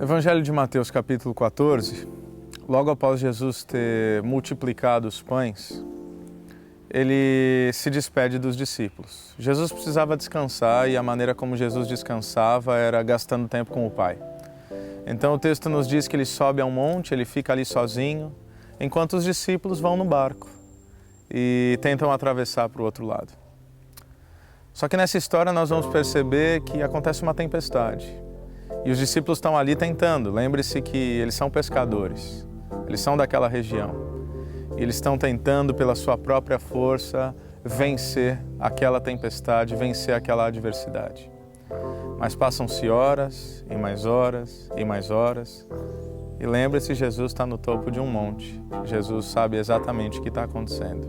No Evangelho de Mateus, capítulo 14, logo após Jesus ter multiplicado os pães, ele se despede dos discípulos. Jesus precisava descansar e a maneira como Jesus descansava era gastando tempo com o Pai. Então o texto nos diz que ele sobe a um monte, ele fica ali sozinho, enquanto os discípulos vão no barco e tentam atravessar para o outro lado. Só que nessa história nós vamos perceber que acontece uma tempestade. E os discípulos estão ali tentando. Lembre-se que eles são pescadores, eles são daquela região. E eles estão tentando, pela sua própria força, vencer aquela tempestade, vencer aquela adversidade. Mas passam-se horas, e mais horas, e mais horas. E lembre-se, Jesus está no topo de um monte. Jesus sabe exatamente o que está acontecendo.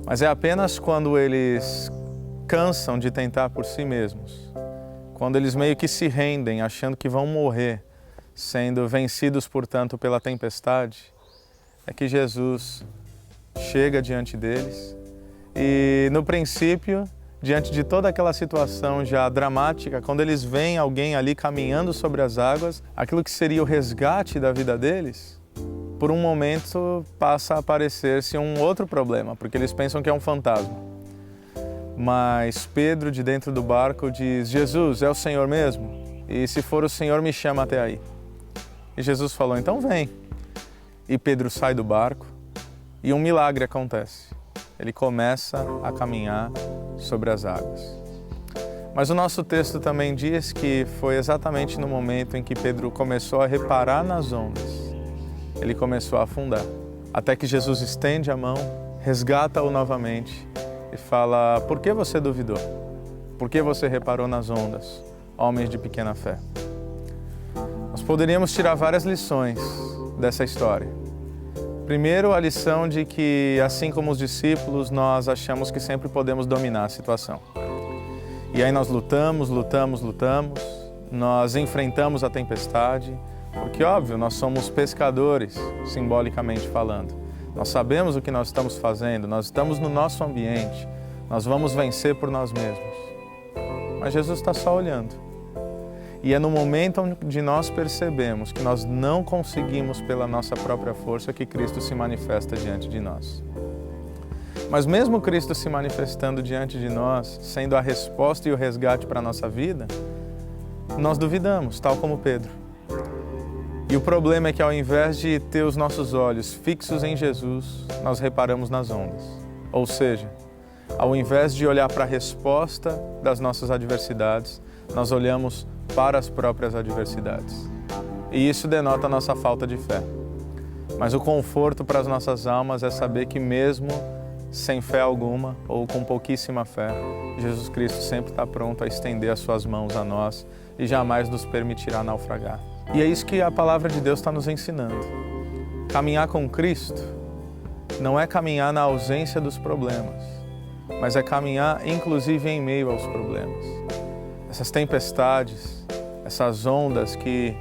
Mas é apenas quando eles cansam de tentar por si mesmos, quando eles meio que se rendem, achando que vão morrer, sendo vencidos, portanto, pela tempestade, é que Jesus chega diante deles e, no princípio, diante de toda aquela situação já dramática, quando eles veem alguém ali caminhando sobre as águas, aquilo que seria o resgate da vida deles, por um momento passa a aparecer-se um outro problema, porque eles pensam que é um fantasma. Mas Pedro, de dentro do barco, diz: Jesus, é o Senhor mesmo? E se for o Senhor, me chama até aí. E Jesus falou: então vem. E Pedro sai do barco e um milagre acontece. Ele começa a caminhar sobre as águas. Mas o nosso texto também diz que foi exatamente no momento em que Pedro começou a reparar nas ondas. Ele começou a afundar. Até que Jesus estende a mão, resgata-o novamente e fala: por que você duvidou? Por que você reparou nas ondas, homens de pequena fé? Nós poderíamos tirar várias lições dessa história. Primeiro, a lição de que, assim como os discípulos, nós achamos que sempre podemos dominar a situação. E aí nós lutamos, nós enfrentamos a tempestade, porque, óbvio, nós somos pescadores, simbolicamente falando. Nós sabemos o que nós estamos fazendo, nós estamos no nosso ambiente, nós vamos vencer por nós mesmos. Mas Jesus está só olhando. E é no momento onde nós percebemos que nós não conseguimos pela nossa própria força que Cristo se manifesta diante de nós. Mas mesmo Cristo se manifestando diante de nós, sendo a resposta e o resgate para a nossa vida, nós duvidamos, tal como Pedro. E o problema é que ao invés de ter os nossos olhos fixos em Jesus, nós reparamos nas ondas. Ou seja, ao invés de olhar para a resposta das nossas adversidades, nós olhamos para as próprias adversidades. E isso denota a nossa falta de fé. Mas o conforto para as nossas almas é saber que mesmo sem fé alguma ou com pouquíssima fé, Jesus Cristo sempre está pronto a estender as suas mãos a nós e jamais nos permitirá naufragar. E é isso que a palavra de Deus está nos ensinando. Caminhar com Cristo não é caminhar na ausência dos problemas, mas é caminhar inclusive em meio aos problemas. Essas tempestades, essas ondas que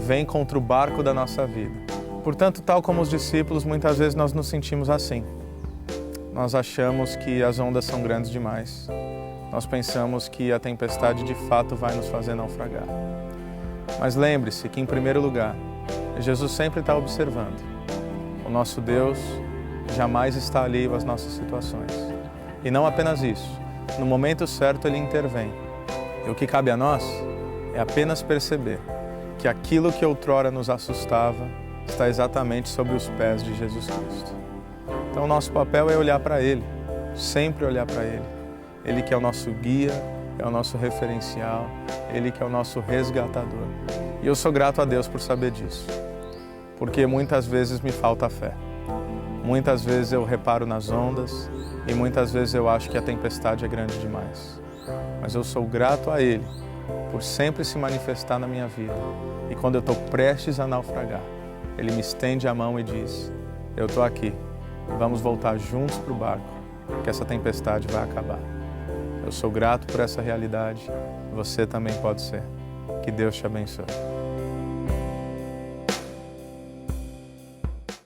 vêm contra o barco da nossa vida. Portanto, tal como os discípulos, muitas vezes nós nos sentimos assim. Nós achamos que as ondas são grandes demais. Nós pensamos que a tempestade de fato vai nos fazer naufragar. Mas lembre-se que, em primeiro lugar, Jesus sempre está observando. O nosso Deus jamais está alheio às nossas situações. E não apenas isso, no momento certo Ele intervém. E o que cabe a nós é apenas perceber que aquilo que outrora nos assustava está exatamente sobre os pés de Jesus Cristo. Então, o nosso papel é olhar para Ele, sempre olhar para Ele. Ele que é o nosso guia, é o nosso referencial, Ele que é o nosso resgatador. E eu sou grato a Deus por saber disso, porque muitas vezes me falta fé. Muitas vezes eu reparo nas ondas e muitas vezes eu acho que a tempestade é grande demais. Mas eu sou grato a Ele por sempre se manifestar na minha vida. E quando eu estou prestes a naufragar, Ele me estende a mão e diz: eu estou aqui, vamos voltar juntos para o barco, que essa tempestade vai acabar. Eu sou grato por essa realidade, você também pode ser. Que Deus te abençoe.